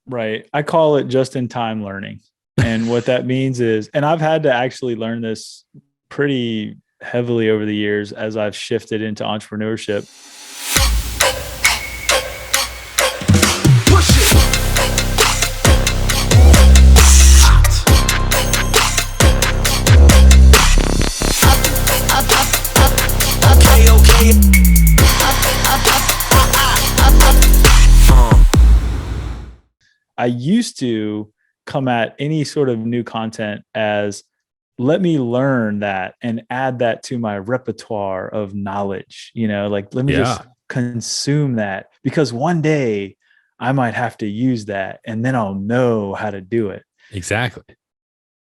Right. I call it just in time learning. And what that means is, and I've had to actually learn this pretty heavily over the years as I've shifted into entrepreneurship. I used to come at any sort of new content as let me learn that and add that to my repertoire of knowledge, like let me just consume that because one day I might have to use that and then I'll know how to do it. Exactly.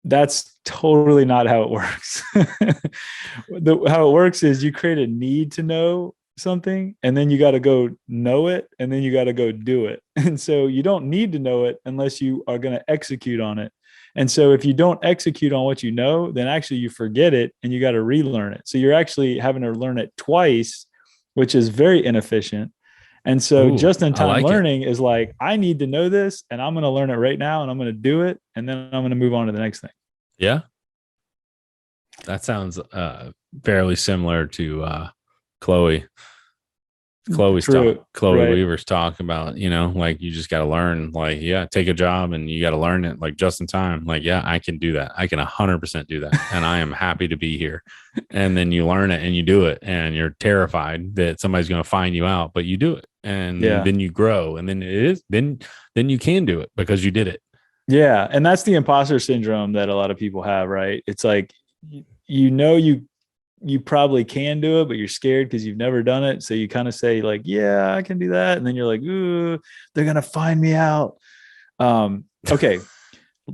That's totally not how it works. How it works is you create a need to know something and then you got to go know it and then you got to go do it. And so you don't need to know it unless you are going to execute on it. And so if you don't execute on what you know, then actually you forget it and you got to relearn it. So you're actually having to learn it twice, which is very inefficient. And so just in time learning is like, I need to know this and I'm going to learn it right now and I'm going to do it. And then I'm going to move on to the next thing. Yeah. That sounds fairly similar to Chloe Weaver's talk about, like you just got to learn, like, take a job and you got to learn it like just in time. Like, I can do that. I can 100% do that. And I am happy to be here. And then you learn it and you do it and you're terrified that somebody's going to find you out, but you do it. And then you grow and then then you can do it because you did it. Yeah. And that's the imposter syndrome that a lot of people have, right? It's like, you probably can do it, but you're scared because you've never done it. So you kind of say like, I can do that. And then you're like, ooh, they're going to find me out. Okay.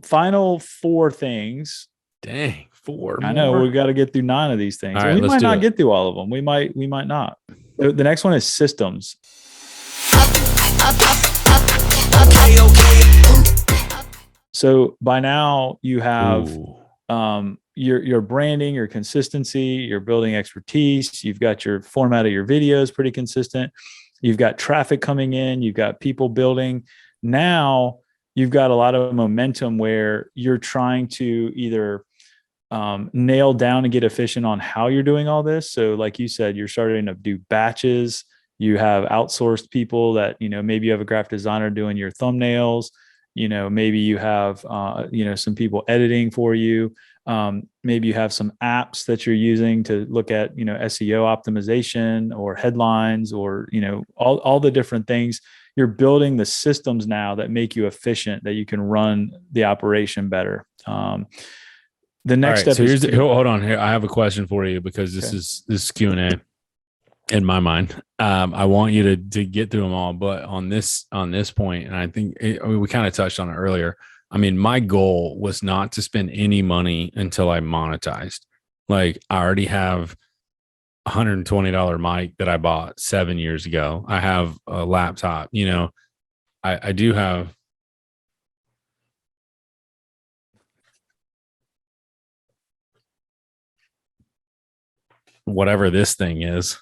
Final 4 things. Dang, 4 I know we've got to get through 9 of these things. All right, we might not get through all of them. We might not. The next one is systems. So by now you have, your branding, your consistency, you're building expertise. You've got your format of your videos pretty consistent. You've got traffic coming in. You've got people building. Now you've got a lot of momentum where you're trying to either nail down and get efficient on how you're doing all this. So like you said, you're starting to do batches. You have outsourced people that, maybe you have a graphic designer doing your thumbnails. Maybe you have, some people editing for you. Maybe you have some apps that you're using to look at, SEO optimization or headlines or, all the different things. You're building the systems now that make you efficient, that you can run the operation better. The next step is hold on here. I have a question for you because this is Q&A in my mind. I want you to get through them all, but on this point, and I think we kind of touched on it earlier. I mean, my goal was not to spend any money until I monetized. Like I already have $120 mic that I bought 7 years ago. I have a laptop, I do have whatever this thing is.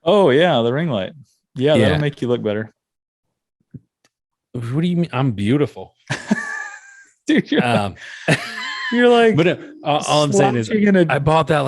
Oh yeah. The ring light. Yeah. That'll make you look better. What do you mean? I'm beautiful. Dude, you're like, but all I'm saying is I bought that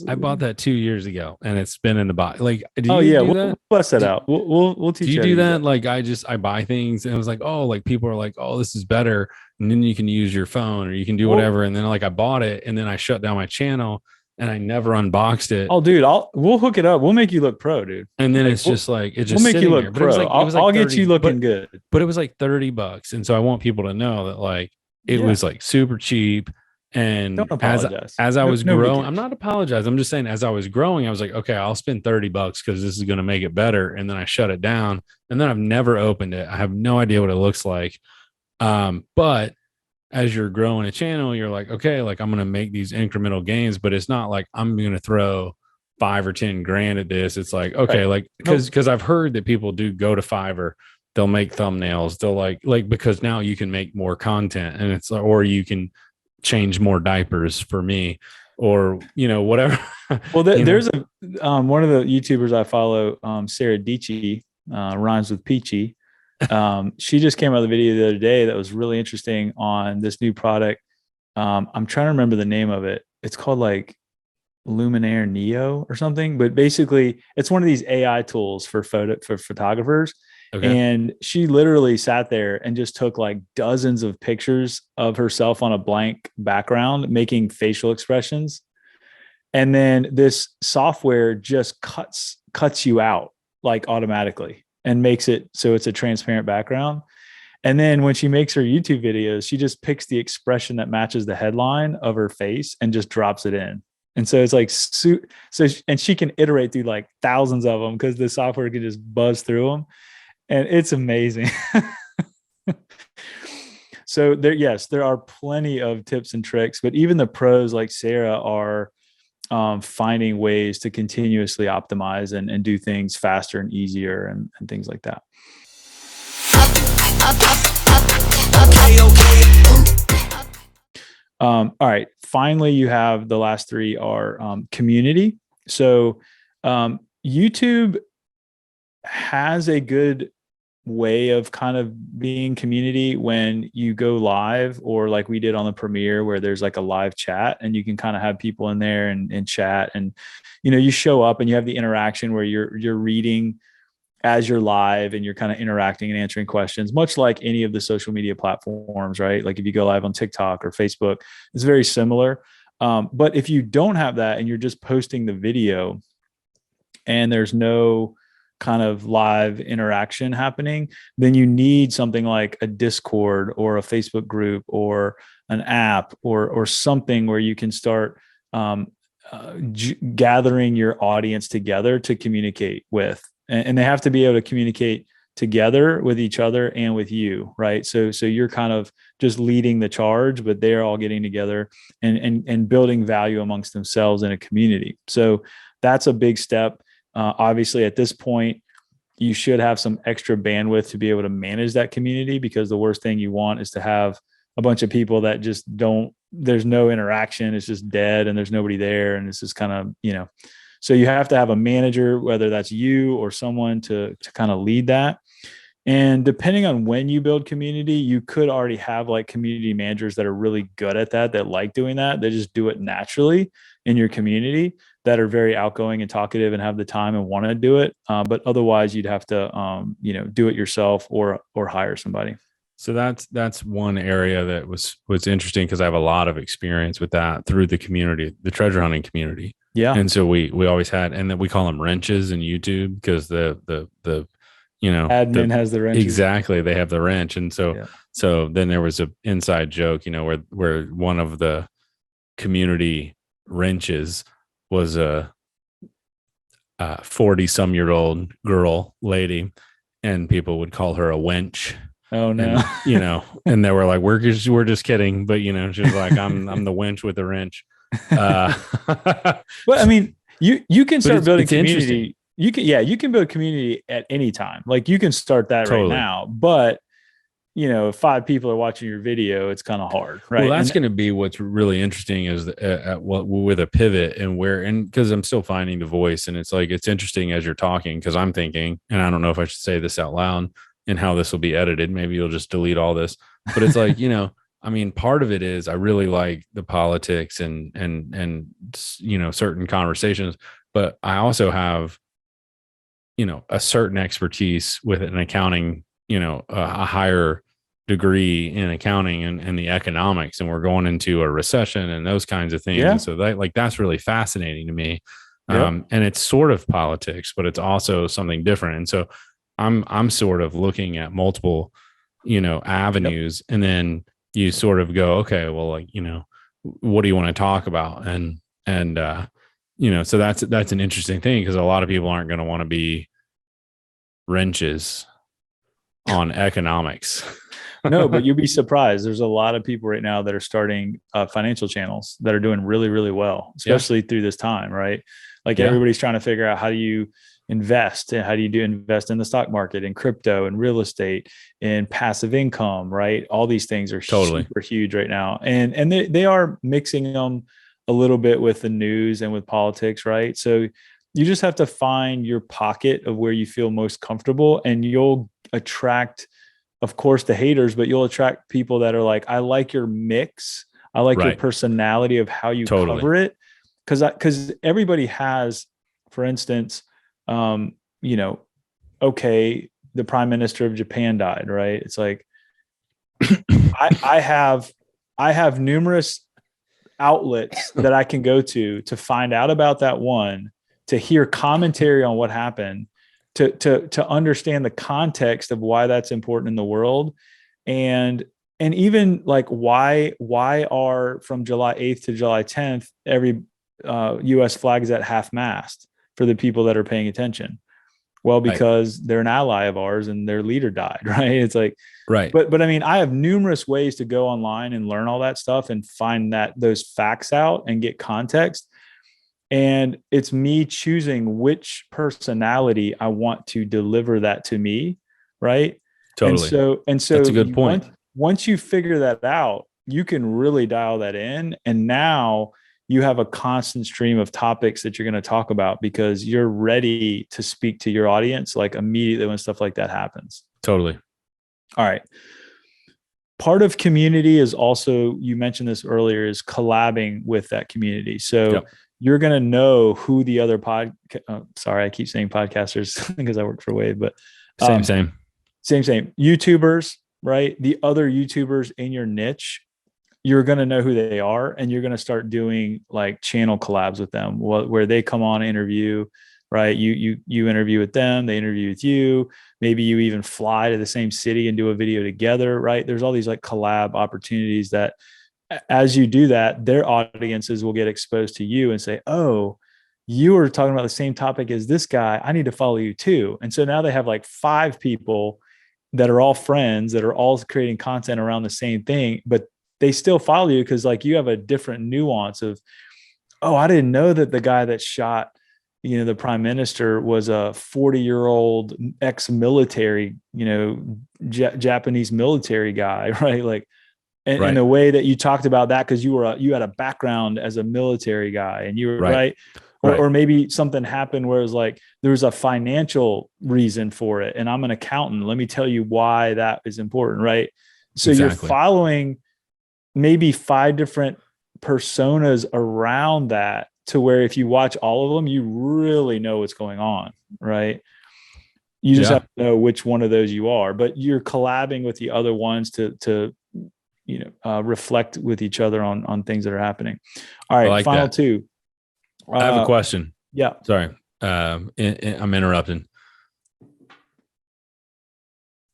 I bought that 2 years ago and it's been in the box. Like, we'll bust that out. We'll teach you. Do you do that? Like I buy things and it was like, oh, like people are like, oh, this is better. And then you can use your phone or you can do whatever. And then like I bought it and then I shut down my channel and I never unboxed it. Oh, dude, we'll hook it up. We'll make you look pro, dude. And then it's just like, we'll make you look pro. I'll get you looking good. But it was like $30. And so I want people to know that like, it was like super cheap. And as I was growing, I'm not apologizing. I'm just saying, as I was growing, I was like, okay, I'll spend $30 because this is going to make it better. And then I shut it down and then I've never opened it. I have no idea what it looks like. But as you're growing a channel, you're like, okay, like I'm going to make these incremental gains, but it's not like I'm going to throw 5 or 10 grand at this. It's like, okay, like, cause I've heard that people do go to Fiverr, they'll make thumbnails. They'll like, because now you can make more content and it's, or you can change more diapers for me or, whatever. Well, there's one of the YouTubers I follow, Sarah Dici, rhymes with Peachy. She just came out with a video the other day that was really interesting on this new product. I'm trying to remember the name of it. It's called like Luminaire Neo or something, but basically it's one of these AI tools for photographers. Okay. And she literally sat there and just took like dozens of pictures of herself on a blank background, making facial expressions. And then this software just cuts you out like automatically and makes it so it's a transparent background. And then when she makes her YouTube videos, she just picks the expression that matches the headline of her face and just drops it in. And so it's like, and she can iterate through like thousands of them because the software can just buzz through them. And it's amazing. So yes, there are plenty of tips and tricks, but even the pros like Sarah are finding ways to continuously optimize and do things faster and easier and things like that. All right. Finally, you have the last three are community. So YouTube has a good way of kind of being community when you go live, or like we did on the premiere where there's like a live chat and you can kind of have people in there and chat, and you show up and you have the interaction where you're reading as you're live and you're kind of interacting and answering questions, much like any of the social media platforms, right? Like if you go live on TikTok or Facebook, it's very similar. But if you don't have that and you're just posting the video and there's no kind of live interaction happening, then you need something like a Discord or a Facebook group or an app or something where you can start gathering your audience together to communicate with. And they have to be able to communicate together with each other and with you, right? So you're kind of just leading the charge, but they're all getting together and building value amongst themselves in a community. So that's a big step. Obviously, at this point, you should have some extra bandwidth to be able to manage that community, because the worst thing you want is to have a bunch of people that just there's no interaction. It's just dead and there's nobody there. And it's just kind of, so you have to have a manager, whether that's you or someone to kind of lead that. And depending on when you build community, you could already have like community managers that are really good at that like doing that. They just do it naturally in your community, that are very outgoing and talkative and have the time and want to do it. But otherwise you'd have to, do it yourself or hire somebody. So that's one area that was interesting, because I have a lot of experience with that through the community, the treasure hunting community. Yeah. And so we always had, and then we call them wrenches in YouTube, because the admin has the wrench. Exactly. They have the wrench. And so then there was an inside joke, where one of the community wrenches was a 40-some-year-old lady, and people would call her a wench. Oh no. And, and they were like, we're just kidding. But, she was like, I'm the wench with the wrench. But I mean, you can start building community. You can build community at any time. Like you can start that right now, but if 5 people are watching your video, it's kind of hard, right? Well, that's going to be what's really interesting is with a pivot and because I'm still finding the voice, and it's like, it's interesting as you're talking, because I'm thinking, and I don't know if I should say this out loud and how this will be edited. Maybe you'll just delete all this, but it's like, I mean, part of it is I really like the politics and certain conversations, but I also have, a certain expertise with an accounting, a higher degree in accounting and the economics, and we're going into a recession and those kinds of things. Yeah. And so that's really fascinating to me. Yeah. And it's sort of politics, but it's also something different. And so I'm sort of looking at multiple, avenues, and then you sort of go, okay, well, like, what do you want to talk about? And so that's an interesting thing, because a lot of people aren't going to want to be wrenches on economics. No, but you'll be surprised. There's a lot of people right now that are starting financial channels that are doing really, really well, especially through this time, right? Like everybody's trying to figure out, how do you invest, and how do you invest in the stock market, in crypto and real estate, in passive income, right? All these things are super huge right now. And they are mixing them a little bit with the news and with politics, right? So you just have to find your pocket of where you feel most comfortable, and you'll attract, of course, the haters, but you'll attract people that are like, I like your mix. I like your personality of how you cover it. Because everybody has, for instance, you know, okay, the prime minister of Japan died, right? It's like, I have numerous outlets that I can go to find out about that one, to hear commentary on what happened, to understand the context of why that's important in the world. And even like why are from July 8th to July 10th, every US flag is at half mast for the people that are paying attention. Well, because they're an ally of ours and their leader died, right? It's like, but I mean, I have numerous ways to go online and learn all that stuff and find those facts out and get context. And it's me choosing which personality I want to deliver that to me, right? Totally. And so that's a good point. Once you figure that out, you can really dial that in. And now you have a constant stream of topics that you're going to talk about, because you're ready to speak to your audience like immediately when stuff like that happens. Totally. All right. Part of community is also, you mentioned this earlier, is collabing with that community. So you're going to know who the other sorry, I keep saying podcasters because I work for Wave, but same YouTubers, right? The other YouTubers in your niche, you're going to know who they are, and you're going to start doing like channel collabs with them, where they come on interview, right? You interview with them, they interview with you. Maybe you even fly to the same city and do a video together, right? There's all these like collab opportunities that, as you do that, their audiences will get exposed to you and say, oh, you were talking about the same topic as this guy, I need to follow you too. And so now they have like 5 people that are all friends, that are all creating content around the same thing, but they still follow you because like you have a different nuance of, oh, I didn't know that the guy that shot, you know, the prime minister was a 40-year-old ex-military, you know, Japanese military guy, right? Like, and the way that you talked about that, because you had a background as a military guy, and you were right. Or maybe something happened where it was like, there was a financial reason for it, and I'm an accountant. Let me tell you why that is important, right? So you're following maybe 5 different personas around that, to where if you watch all of them, you really know what's going on, right? You just have to know which one of those you are, but you're collabing with the other ones to you know, reflect with each other on things that are happening. All right. Like final 2. I have a question. Yeah. Sorry. I'm interrupting.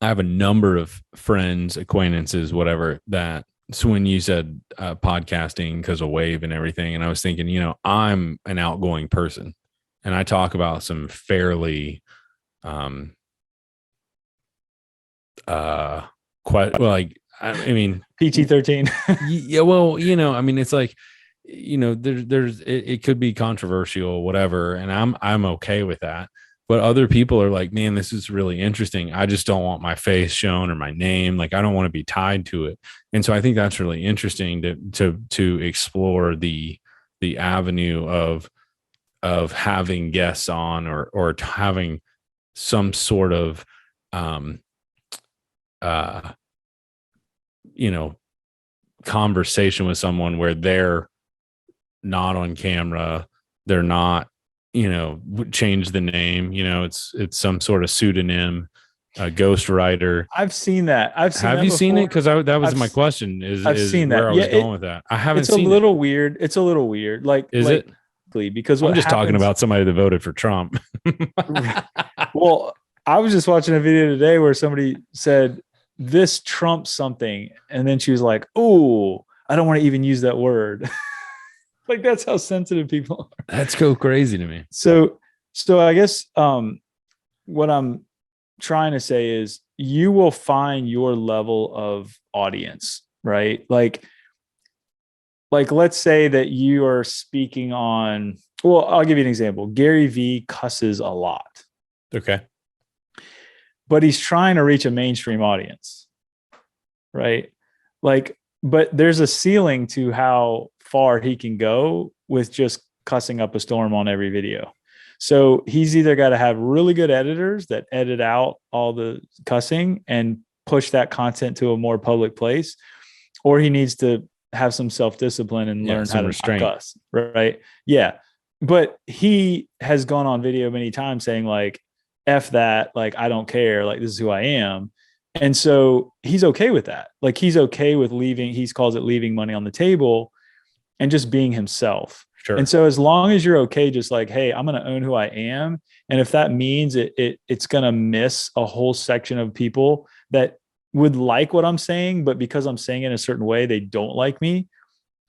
I have a number of friends, acquaintances, whatever, that, so when you said podcasting because of Wave and everything, and I was thinking, you know, I'm an outgoing person, and I talk about some fairly, quite like, I mean, PT-13. Yeah, well, you know, I mean, it's like, you know, it could be controversial, whatever, and I'm okay with that. But other people are like, man, this is really interesting. I just don't want my face shown or my name. Like, I don't want to be tied to it. And so I think that's really interesting to explore the avenue of having guests on, or having some sort of you know, conversation with someone where they're not on camera, they're not, you know, change the name, you know, it's some sort of pseudonym, a ghostwriter. I've seen that. Have you seen it? Because that was my question. I've seen where I was going with that. I haven't seen it. It's a little weird. It's a little weird. Like, is it? Because I'm just talking about somebody that voted for Trump. Well, I was just watching a video today where somebody said, this trumps something, and then she was like, oh, I don't want to even use that word. Like, that's how sensitive people are. That's so crazy to me. So I guess what I'm trying to say is, you will find your level of audience, right? Like let's say that you are speaking on, well, I'll give you an example. Gary Vee cusses a lot. Okay. But he's trying to reach a mainstream audience, right? Like, but there's a ceiling to how far he can go with just cussing up a storm on every video. So he's either got to have really good editors that edit out all the cussing and push that content to a more public place, or he needs to have some self-discipline and learn how to not cuss, right? Yeah. But he has gone on video many times saying like, F that, like, I don't care, like, this is who I am. And so he's okay with that. Like, he's okay with leaving, he calls it leaving money on the table and just being himself. Sure. And so as long as you're okay, just like, hey, I'm going to own who I am. And if that means it's going to miss a whole section of people that would like what I'm saying, but because I'm saying it in a certain way, they don't like me,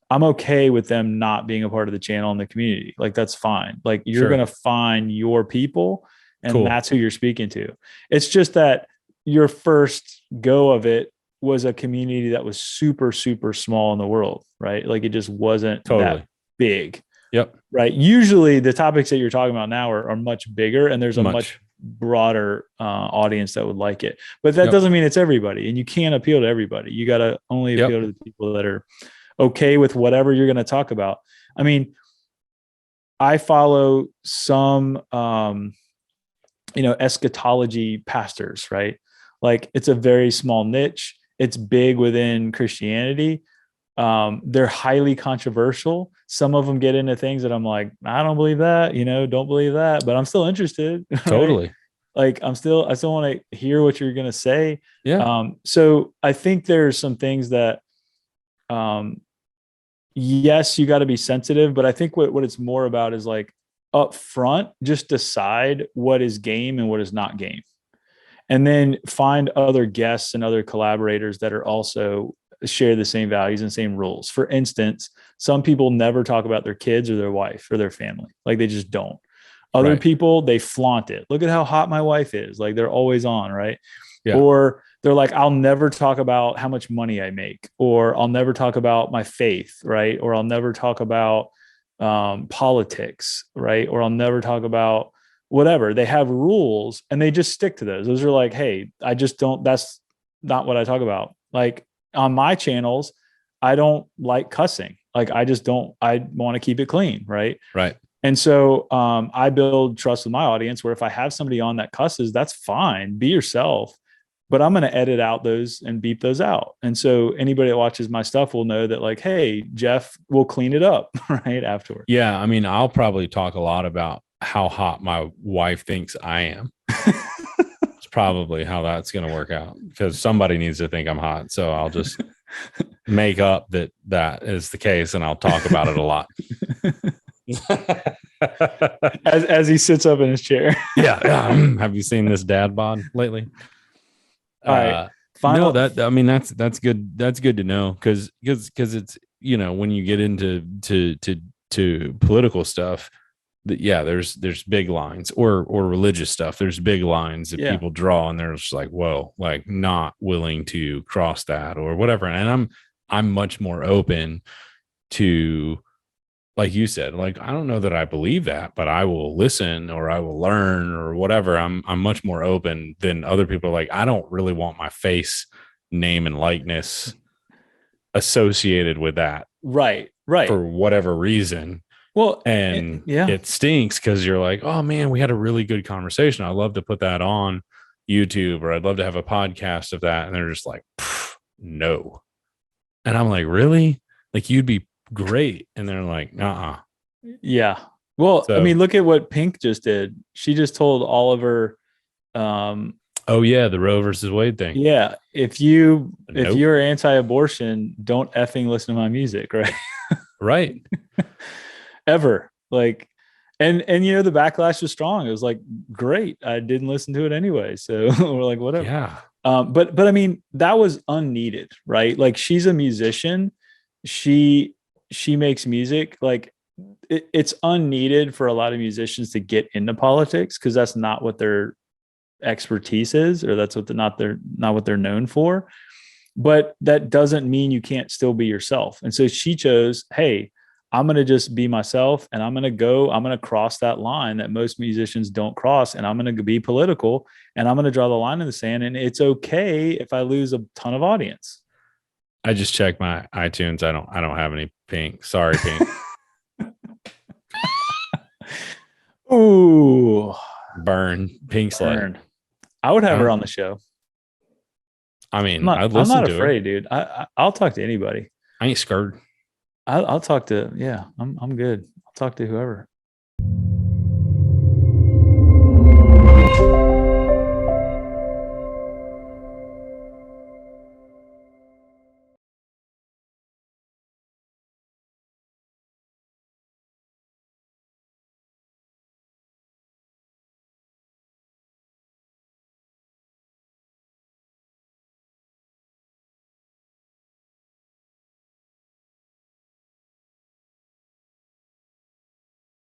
I'm okay with them not being a part of the channel and the community. Like, that's fine. Like, you're going to find your people, and that's who you're speaking to. It's just that your first go of it was a community that was super, super small in the world, right? Like, it just wasn't that big. Yep. Right. Usually the topics that you're talking about now are much bigger, and there's a much broader audience that would like it. But that doesn't mean it's everybody, and you can't appeal to everybody. You got to only appeal to the people that are okay with whatever you're going to talk about. I mean, I follow some eschatology pastors, right? Like, it's a very small niche. It's big within Christianity. They're highly controversial. Some of them get into things that I'm like, I don't believe that, don't believe that, but I'm still interested. Totally. Right? Like, I still want to hear what you're going to say. Yeah. So I think there's some things that, yes, you got to be sensitive, but I think what it's more about is like, up front, just decide what is game and what is not game. And then find other guests and other collaborators that are also share the same values and same rules. For instance, some people never talk about their kids or their wife or their family. Like, they just don't. Other people, they flaunt it. Look at how hot my wife is. Like, they're always on, right? Yeah. Or they're like, I'll never talk about how much money I make, or I'll never talk about my faith, right? Or I'll never talk about politics, right? Or I'll never talk about whatever. They have rules and they just stick to those. Those are like, hey, I just don't, that's not what I talk about. Like, on my channels, I don't like cussing. Like, I just don't, I want to keep it clean. Right. Right. And so I build trust with my audience, where if I have somebody on that cusses, that's fine. Be yourself. But I'm going to edit out those and beep those out. And so anybody that watches my stuff will know that, like, hey, Jeff will clean it up right afterward. Yeah. I mean, I'll probably talk a lot about how hot my wife thinks I am. It's probably how that's going to work out, because somebody needs to think I'm hot. So I'll just make up that is the case, and I'll talk about it a lot. as he sits up in his chair. Yeah. Have you seen this dad bod lately? All right. No, I mean, that's good. That's good to know. Cause it's, when you get into political stuff, there's big lines, or religious stuff. There's big lines that people draw, and they're just like, whoa, like, not willing to cross that or whatever. And I'm much more open to, like you said, like, I don't know that I believe that, but I will listen, or I will learn, or whatever. I'm much more open than other people. Like, I don't really want my face, name, and likeness associated with that. Right. For whatever reason. Well, and it stinks, because you're like, oh man, we had a really good conversation. I'd love to put that on YouTube, or I'd love to have a podcast of that. And they're just like, no. And I'm like, really? Like, you'd be great. And they're like, yeah. Well, so, I mean, look at what Pink just did. She just told Oliver, the Roe versus Wade thing. Yeah. If you're anti-abortion, don't effing listen to my music. Right. Right. Ever. Like, and the backlash was strong. It was like, great. I didn't listen to it anyway. So we're like, whatever. Yeah. But I mean, that was unneeded, right? Like, she's a musician. She makes music. Like, it's unneeded for a lot of musicians to get into politics, because that's not what their expertise is, or that's not what they're known for. But that doesn't mean you can't still be yourself. And so she chose, hey, I'm going to just be myself, and I'm going to cross that line that most musicians don't cross. And I'm going to be political, and I'm going to draw the line in the sand. And it's okay if I lose a ton of audience. I just checked my iTunes. I don't have any Pink. Sorry, Pink. Ooh, burn, pink slide. I would have her on the show. I mean, I'd listen I'm not to afraid, her. dude. I'll talk to anybody. I ain't scared. I'll talk to, yeah, I'm good. I'll talk to whoever.